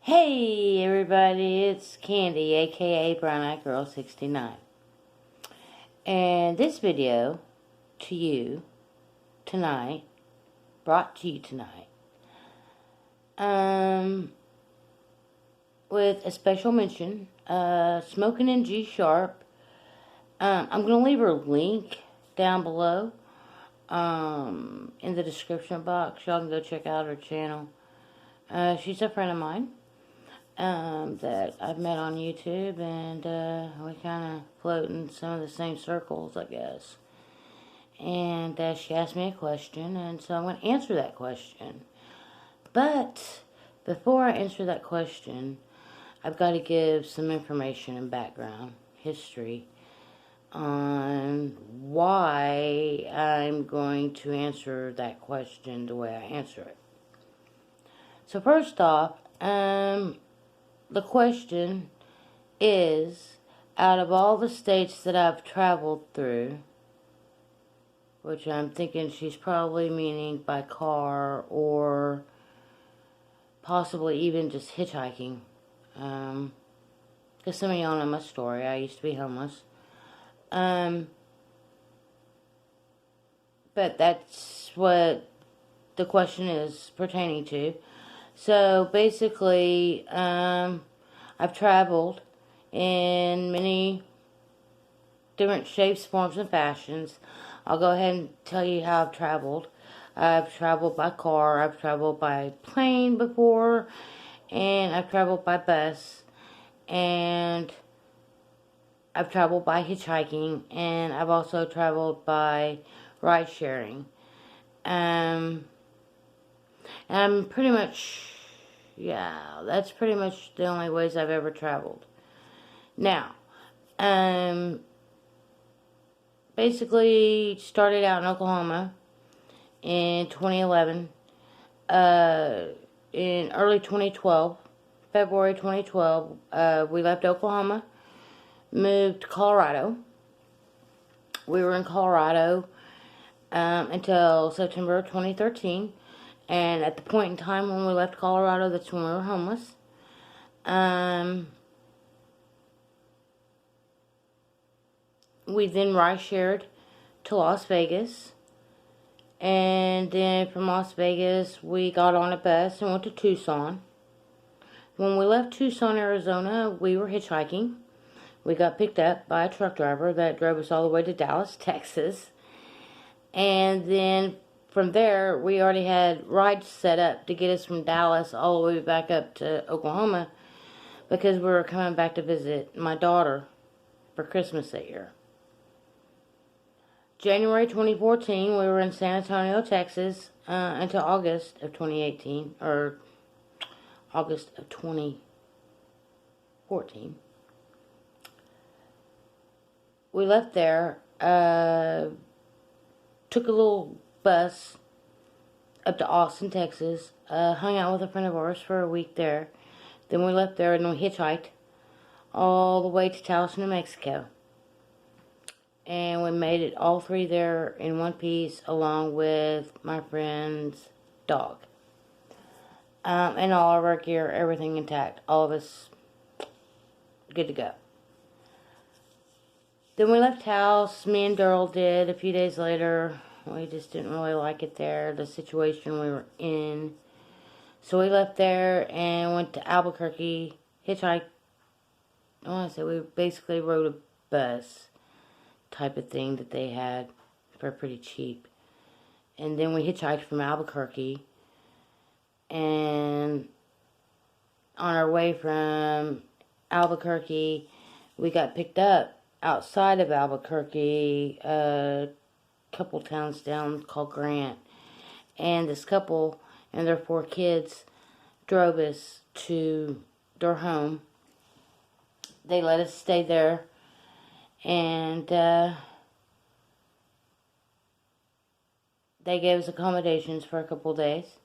Hey everybody, it's Candy, aka Brown Eyed Girl 69. And this video to you tonight, brought to you tonight, with a special mention, Smoking in G Sharp. I'm going to leave her link down below, in the description box. Y'all can go check out her channel. She's a friend of mine. That I've met on YouTube, and we kind of float in some of the same circles, I guess. And she asked me a question, and so I'm going to answer that question. But before I answer that question, I've got to give some information and background, history, on why I'm going to answer that question the way I answer it. So first off, the question is, out of all the states that I've traveled through, which I'm thinking she's probably meaning by car or possibly even just hitchhiking, because some of y'all know my story. I used to be homeless. But that's what the question is pertaining to. So basically, I've traveled in many different shapes, forms, and fashions. I'll go ahead and tell you how I've traveled. I've traveled by car, I've traveled by plane before, and I've traveled by bus, and I've traveled by hitchhiking, and I've also traveled by ride sharing. I'm pretty much, yeah, that's pretty much the only ways I've ever traveled. Now, basically started out in Oklahoma in 2011. In early 2012, February 2012, we left Oklahoma, moved to Colorado. We were in Colorado until September 2013. And at the point in time when we left Colorado, that's when we were homeless. We then ride shared to Las Vegas. And then from Las Vegas, we got on a bus and went to Tucson. When we left Tucson, Arizona, we were hitchhiking. We got picked up by a truck driver that drove us all the way to Dallas, Texas. And then from there, we already had rides set up to get us from Dallas all the way back up to Oklahoma, because we were coming back to visit my daughter for Christmas that year. January 2014, we were in San Antonio, Texas, until August of 2018, or August of 2014. We left there, took a little bus up to Austin, Texas, hung out with a friend of ours for a week there. Then we left there and we hitchhiked all the way to Taos, New Mexico. And we made it all three there in one piece, along with my friend's dog. And all of our gear, everything intact. All of us good to go. Then we left Taos. Me and Daryl did a few days later. We just didn't really like it there, the situation we were in. So we left there and went to Albuquerque, hitchhiked. I want to say we basically rode a bus type of thing that they had for pretty cheap. And then we hitchhiked from Albuquerque. And on our way from Albuquerque, we got picked up outside of Albuquerque, couple towns down called Grant, and this couple and their 4 kids drove us to their home. They let us stay there, and they gave us accommodations for a couple days.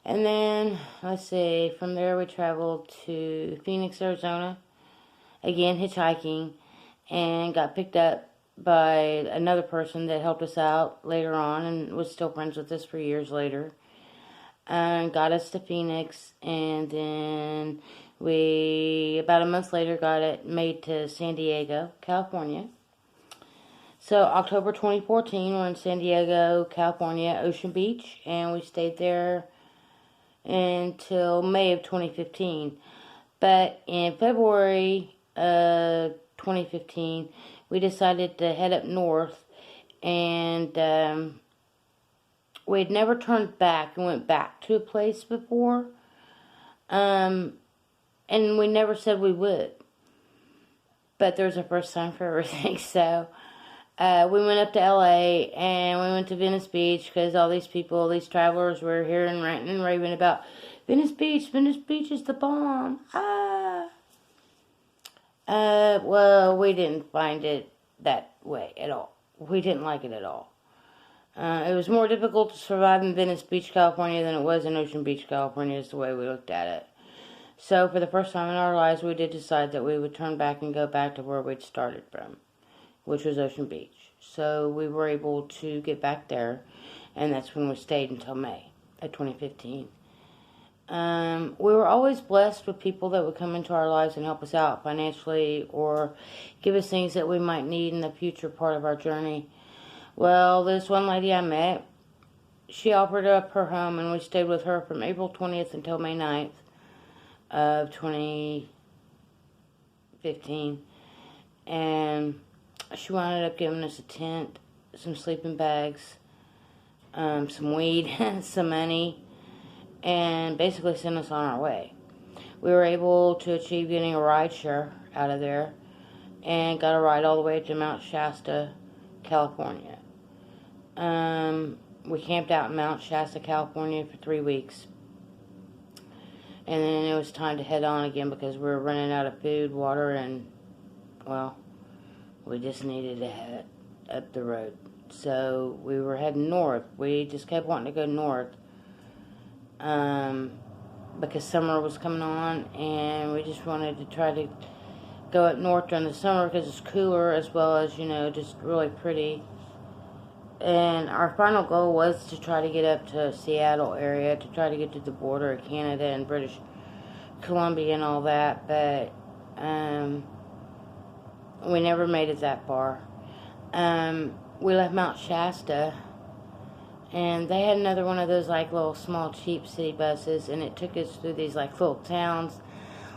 And then, let's see, from there we traveled to Phoenix, Arizona, again hitchhiking, and got picked up by another person that helped us out later on and was still friends with us for years later. and got us to Phoenix, and then we, about a month later, got it made to San Diego, California. So October 2014, we're in San Diego, California, Ocean Beach, and we stayed there until May of 2015. But in February of 2015, we decided to head up north, and we had never turned back and went back to a place before, and we never said we would. But there's a first time for everything, so we went up to LA, and we went to Venice Beach, because all these people, these travelers, were hearing, ranting, and raving about Venice Beach is the bomb. Well, we didn't find it that way at all. We didn't like it at all. It was more difficult to survive in Venice Beach, California than it was in Ocean Beach, California, is the way we looked at it. So for the first time in our lives, we did decide that we would turn back and go back to where we'd started from, which was Ocean Beach. So we were able to get back there, and that's when we stayed until May of 2015. We were always blessed with people that would come into our lives and help us out financially or give us things that we might need in the future part of our journey. Well, this one lady I met, she offered up her home, and we stayed with her from April 20th until May 9th of 2015. And she wound up giving us a tent, some sleeping bags, some weed, some money, and basically sent us on our way. We were able to achieve getting a ride share out of there, and got a ride all the way to Mount Shasta, California. We camped out in Mount Shasta, California for 3 weeks. And then it was time to head on again because we were running out of food, water, and, well, we just needed to head up the road. So we were heading north. We just kept wanting to go north because summer was coming on, and we just wanted to try to go up north during the summer because it's cooler, as well as, you know, just really pretty. And our final goal was to try to get up to Seattle area, to try to get to the border of Canada and British Columbia and all that, but we never made it that far. We left Mount Shasta, and they had another one of those like little small cheap city buses, and it took us through these like little towns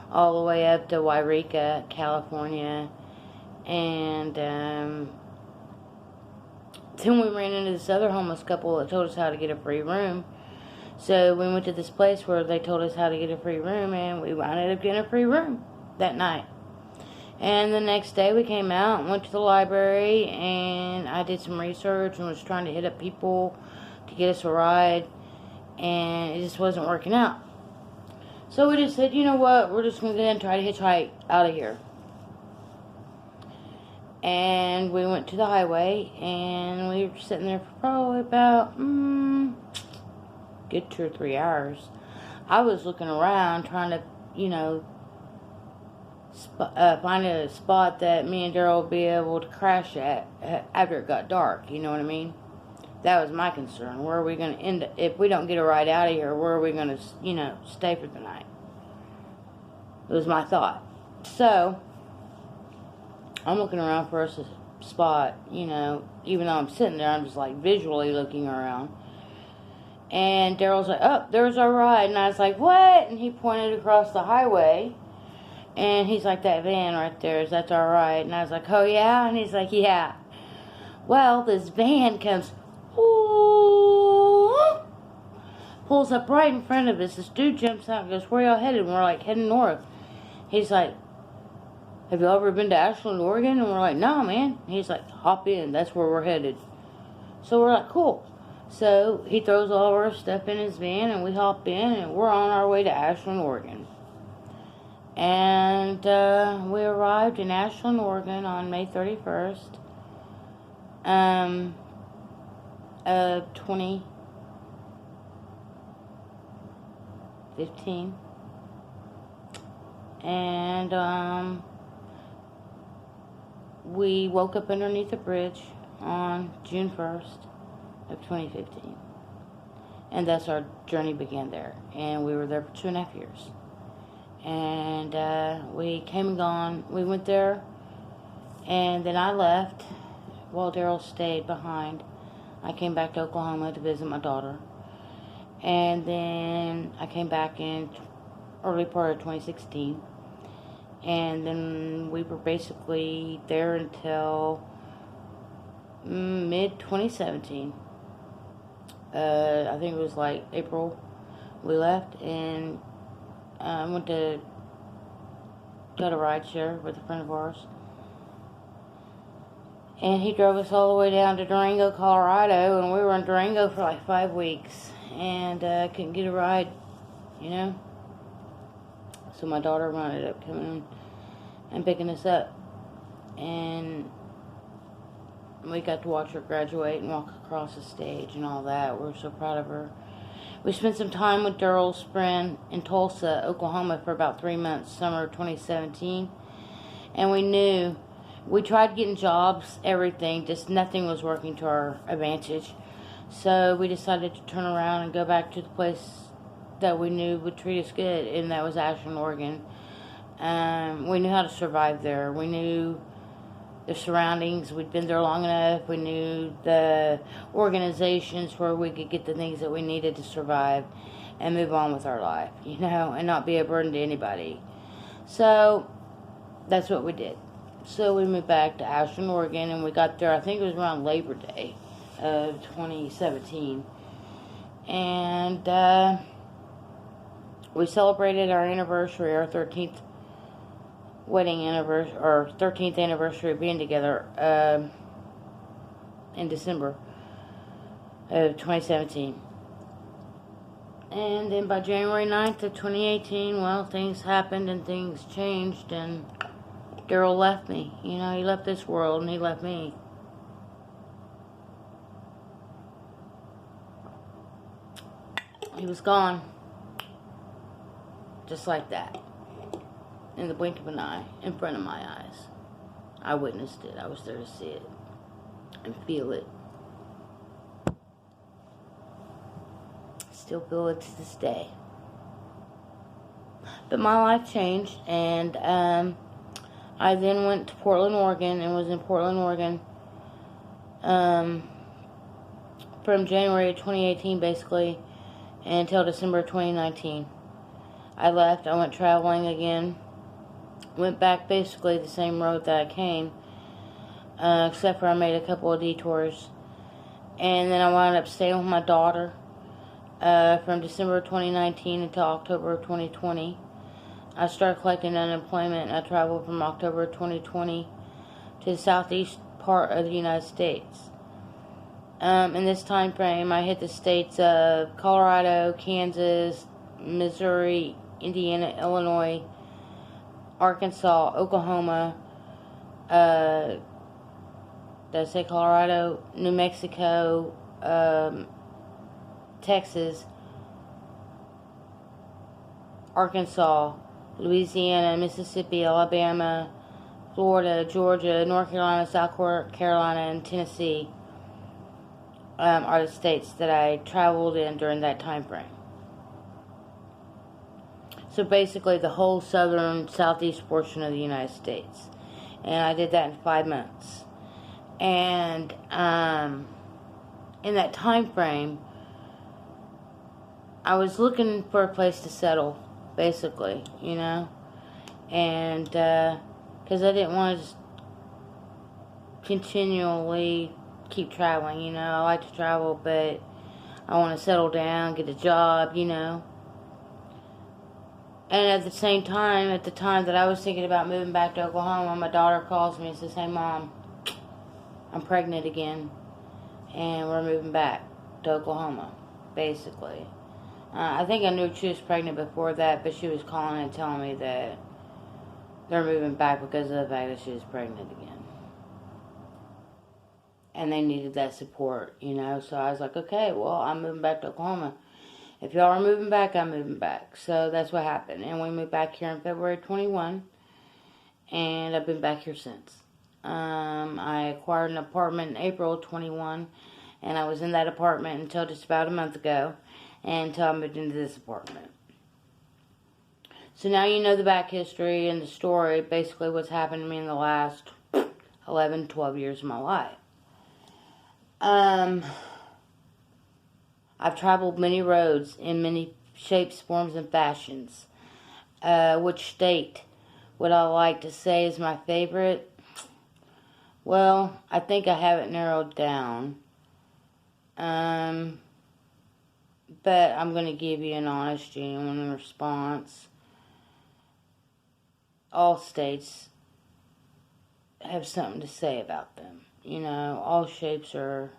all the way up to Wairika, California, and then we ran into this other homeless couple that told us how to get a free room. So we went to this place where they told us how to get a free room, and we wound up getting a free room that night. And the next day we came out and went to the library, and I did some research and was trying to hit up people to get us a ride, and it just wasn't working out. So we just said, you know what, we're just going to go ahead and try to hitchhike out of here. And we went to the highway, and we were sitting there for probably about good 2 or 3 hours. I was looking around trying to, you know, find a spot that me and Daryl would be able to crash at after it got dark. You know what I mean? That was my concern. Where are we going to end up? If we don't get a ride out of here, where are we going to, you know, stay for the night? It was my thought. So I'm looking around for us a spot, you know, even though I'm sitting there, I'm just like visually looking around. And Daryl's like, oh, there's our ride. And I was like, what? And he pointed across the highway. And he's like, that van right there, that's our ride. And I was like, oh yeah? And he's like, yeah. Well, this van comes, pulls up right in front of us. This dude jumps out and goes, where y'all headed? And we're like, heading north. He's like, have you ever been to Ashland, Oregon? And we're like, no, man. He's like, hop in. That's where we're headed. So we're like, cool. So he throws all of our stuff in his van, and we hop in, and we're on our way to Ashland, Oregon. And we arrived in Ashland, Oregon on May 31st of 2015. And we woke up underneath a bridge on June 1st of 2015. And thus our journey began there. And we were there for 2.5 years. And we came and gone. We went there, and then I left while Daryl stayed behind. I came back to Oklahoma to visit my daughter. And then I came back in early part of 2016. And then we were basically there until mid-2017. I think it was like April we left, and I went to got a ride share with a friend of ours. And he drove us all the way down to Durango, Colorado, and we were in Durango for like 5 weeks. And couldn't get a ride, you know. So my daughter ended up coming and picking us up. And we got to watch her graduate and walk across the stage and all that. We were so proud of her. We spent some time with Daryl's friend in Tulsa, Oklahoma for about 3 months, summer 2017. And we tried getting jobs, everything, just nothing was working to our advantage. So we decided to turn around and go back to the place that we knew would treat us good, and that was Ashland, Oregon. We knew how to survive there. We knew the surroundings. We'd been there long enough. We knew the organizations where we could get the things that we needed to survive and move on with our life, you know, and not be a burden to anybody. So that's what we did. So we moved back to Ashland, Oregon, and we got there, I think it was around Labor Day of 2017. And we celebrated our anniversary, our 13th wedding anniversary, or 13th anniversary of being together in December of 2017. And then by January 9th of 2018, well, things happened and things changed, and Daryl left me. You know, he left this world and he left me. He was gone. Just like that. In the blink of an eye, in front of my eyes. I witnessed it. I was there to see it and feel it. Still feel it to this day. But my life changed, and I then went to Portland, Oregon, and was in Portland, Oregon from January of 2018, basically, until December of 2019. I left. I went traveling again. Went back basically the same road that I came, except for I made a couple of detours. And then I wound up staying with my daughter from December of 2019 until October of 2020. I started collecting unemployment, and I traveled from October of 2020 to the southeast part of the United States. In this time frame, I hit the states of Colorado, Kansas, Missouri, Indiana, Illinois, Arkansas, Oklahoma, did I say Colorado, New Mexico, Texas, Arkansas, Louisiana, Mississippi, Alabama, Florida, Georgia, North Carolina, South Carolina, and Tennessee are the states that I traveled in during that time frame. So basically the whole southern, southeast portion of the United States. And I did that in 5 months. And in that time frame, I was looking for a place to settle, basically, you know. And because I didn't want to just continually keep traveling, you know. I like to travel, but I want to settle down, get a job, you know. And at the same time, at the time that I was thinking about moving back to Oklahoma, my daughter calls me and says, "Hey, Mom, I'm pregnant again, and we're moving back to Oklahoma," basically. I think I knew she was pregnant before that, but she was calling and telling me that they're moving back because of the fact that she was pregnant again. And they needed that support, you know. So I was like, okay, well, I'm moving back to Oklahoma. If y'all are moving back, I'm moving back. So that's what happened. And we moved back here in February 21. And I've been back here since. I acquired an apartment in April 21. And I was in that apartment until just about a month ago. until I moved into this apartment. So now you know the back history and the story, basically what's happened to me in the last 11, 12 years of my life. I've traveled many roads in many shapes, forms, and fashions. Which state would I like to say is my favorite? Well, I think I have it narrowed down. But I'm going to give you an honest, genuine response. All states have something to say about them. You know, all states are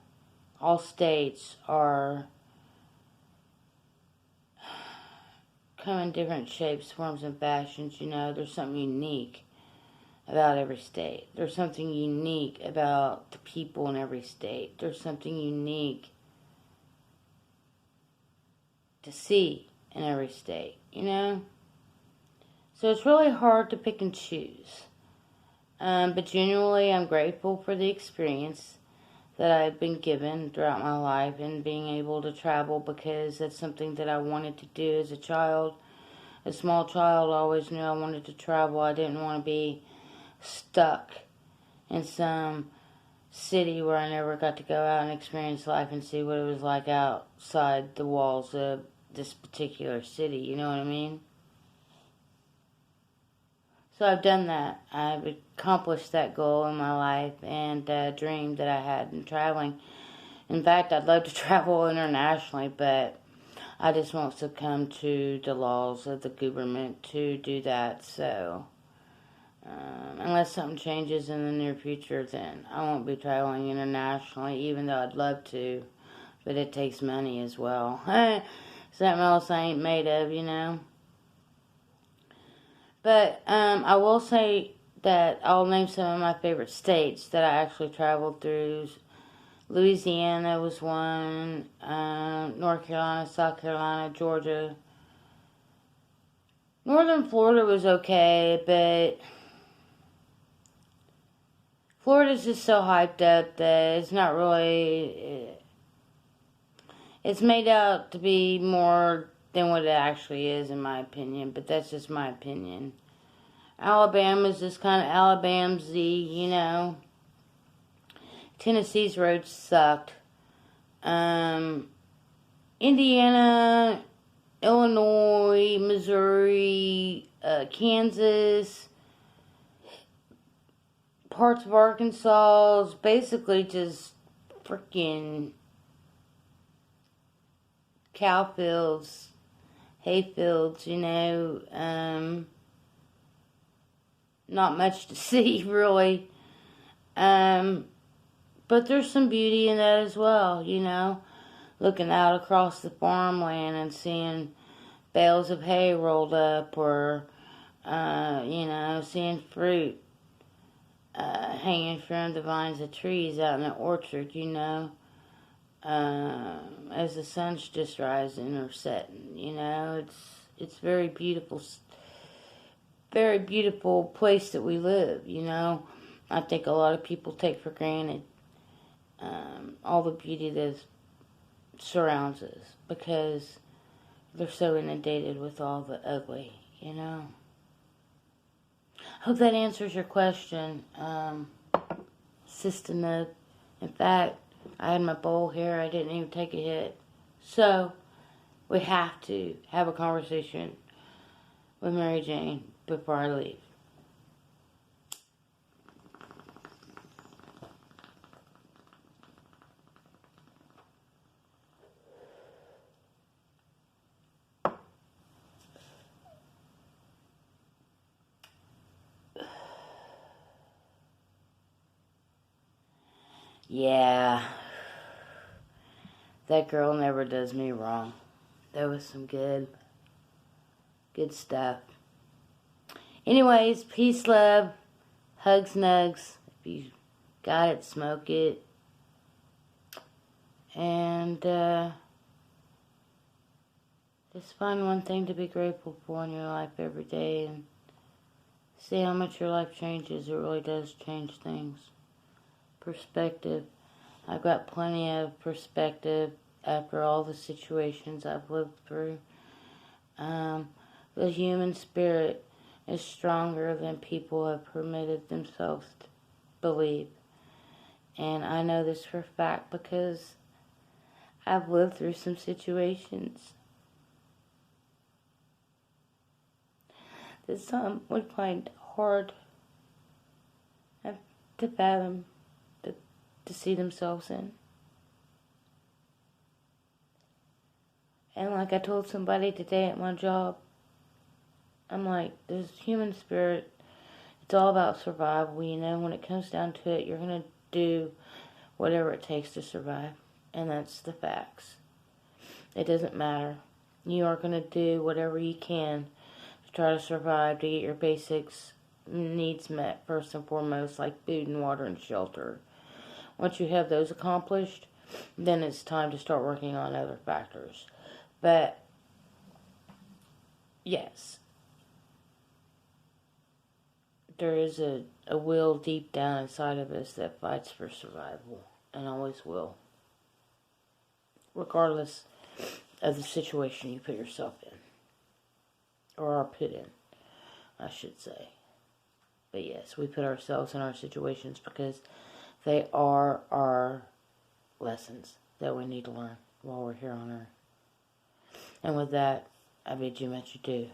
come in different shapes, forms, and fashions. You know, there's something unique about every state. There's something unique about the people in every state. There's something unique to see in every state, you know? So it's really hard to pick and choose. But genuinely, I'm grateful for the experience that I've been given throughout my life and being able to travel, because that's something that I wanted to do as a child. A small child, I always knew I wanted to travel. I didn't want to be stuck in some city where I never got to go out and experience life and see what it was like outside the walls of this particular city, you know what I mean? So I've done that. I've accomplished that goal in my life and dream that I had in traveling. In fact, I'd love to travel internationally, but I just won't succumb to the laws of the government to do that. So, unless something changes in the near future, then I won't be traveling internationally, even though I'd love to. But it takes money as well. Something else I ain't made of, you know. But I will say that I'll name some of my favorite states that I actually traveled through. Louisiana was one, North Carolina, South Carolina, Georgia. Northern Florida was okay, but Florida's just so hyped up that it's not really... It's made out to be more than what it actually is, in my opinion, but that's just my opinion. Alabama's just kind of Alabama-y, you know. Tennessee's roads sucked. Indiana, Illinois, Missouri, Kansas, parts of Arkansas, basically just freaking cow fields, hay fields, you know, not much to see, really, but there's some beauty in that as well, you know, looking out across the farmland and seeing bales of hay rolled up, or, you know, seeing fruit hanging from the vines of trees out in the orchard, you know, as the sun's just rising or setting, you know, it's very beautiful place that we live, you know. I think a lot of people take for granted all the beauty that surrounds us, because they're so inundated with all the ugly, you know. Hope that answers your question, SistaNug. In fact, I had my bowl here. I didn't even take a hit. So, we have to have a conversation with Mary Jane before I leave. Yeah, that girl never does me wrong. That was some good stuff. Anyways, peace, love, hugs, nugs. If you got it, smoke it. And just find one thing to be grateful for in your life every day, and see how much your life changes. It really does change things. Perspective. I've got plenty of perspective after all the situations I've lived through. The human spirit is stronger than people have permitted themselves to believe. And I know this for a fact because I've lived through some situations that some would find hard to fathom, to see themselves in. And like I told somebody today at my job, I'm like, this human spirit, it's all about survival. You know, when it comes down to it, you're going to do whatever it takes to survive. And that's the facts. It doesn't matter. You are going to do whatever you can to try to survive, to get your basics needs met first and foremost, like food and water and shelter. Once you have those accomplished, then it's time to start working on other factors. But, yes, there is a will deep down inside of us that fights for survival, and always will, regardless of the situation you put yourself in, or are put in, I should say. But yes, we put ourselves in our situations because they are our lessons that we need to learn while we're here on earth. And with that, I bid you much adieu.